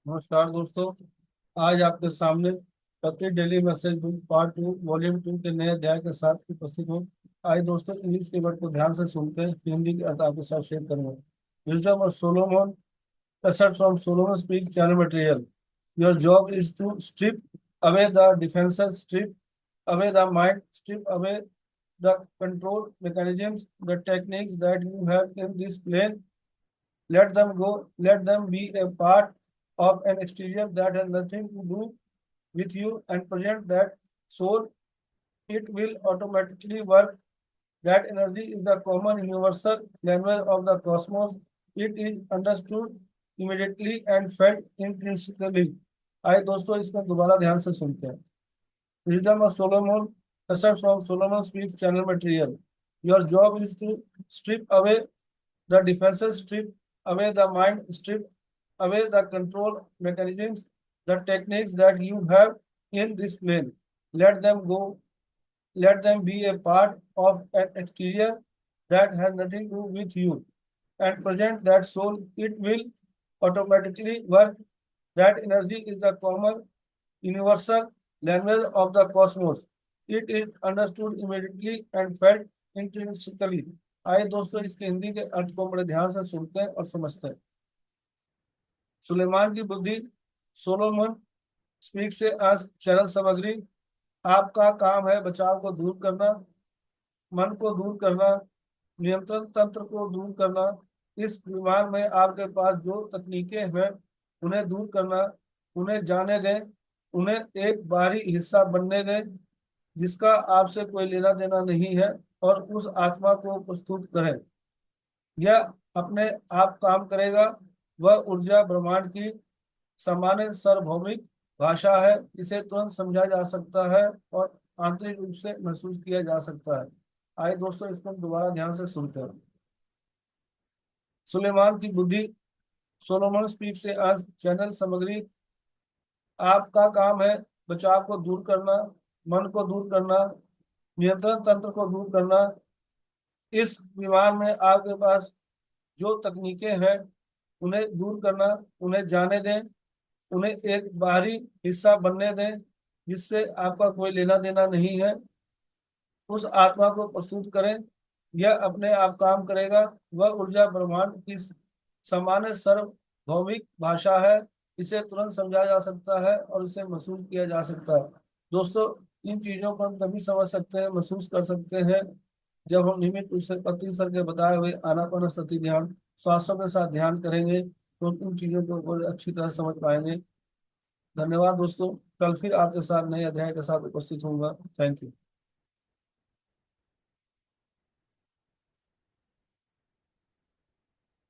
नमस्कार दोस्तों। आज आपके सामने पत्र daily message book part 2 volume 2 के नए अध्याय के साथ उपस्थित हूँ। आइए दोस्तों, इंग्लिश के वर्ड को ध्यान से सुनते हैं, हिंदी के अर्थ आपके साथ शेयर करूंगा। Wisdom of Solomon, excerpt from Solomon speak channel material. Your job is to strip away the defenses, strip away the mind, strip away the control mechanisms, the techniques that you have in this plane. Let them go. Let them be a part of an exterior that has nothing to do with you and present that soul. It will automatically work. That energy is the common universal language of the cosmos. It is understood immediately and felt intrinsically. आइए दोस्तों, इसको दोबारा ध्यान से सुनते हैं। Wisdom of Solomon, excerpt from Solomon Speaks channel material. Your job is to strip away the defenses, strip away the mind, strip away the control mechanisms, the techniques that you have in this plane. Let them go. Let them be a part of an exterior that has nothing to do with you. And present that soul, it will automatically work. That energy is the common universal language of the cosmos. It is understood immediately and felt intrinsically. आइए दोस्तों, इसके हिंदी के अर्थ को बड़े ध्यान से सुनते हैं और समझते हैं। सुलेमान की बुद्धि, सोलोमन स्पीक से आज चैनल सामग्री। आपका काम है बचाव को दूर करना, मन को दूर करना, नियंत्रण तंत्र को दूर करना। इस विमान में आपके पास जो तकनीकें हैं उन्हें दूर करना, उन्हें जाने दें, उन्हें एक बाहरी हिस्सा बनने दें जिसका आपसे कोई लेना देना नहीं है, और उस आत्मा को प्रस्तुत करें। यह अपने आप काम करेगा। वह ऊर्जा ब्रह्मांड की सामान्य सार्वभौमिक भाषा है। इसे तुरंत समझा जा सकता है और आंतरिक रूप से महसूस किया जा सकता है। आइए दोस्तों, इसको दोबारा ध्यान से सुनते हैं। सुलेमान की बुद्धि, सोलोमन स्पीक से आज चैनल सामग्री। आपका काम है बचाव को दूर करना, मन को दूर करना, नियंत्रण तंत्र को दूर करना। इस विमान में आपके पास जो तकनीकें हैं उन्हें दूर करना, उन्हें जाने दें, उन्हें एक बाहरी हिस्सा बनने दें जिससे आपका कोई लेना देना नहीं है। उस आत्मा को प्रस्तुत करें। यह अपने आप काम करेगा। वह ऊर्जा ब्रह्मांड की सामान्य सार्वभौमिक भाषा है। इसे तुरंत समझा जा सकता है और इसे महसूस किया जा सकता है। दोस्तों, इन चीजों को हम तभी समझ सकते हैं, महसूस कर सकते हैं, जब हम नियमित रूप से पत्री सर के बताए हुए आनापानसति ध्यान, श्वासों के साथ ध्यान करेंगे तो इन चीजों को और अच्छी तरह समझ पाएंगे। धन्यवाद दोस्तों। कल फिर आपके साथ नए अध्याय के साथ उपस्थित होऊंगा। Thank you.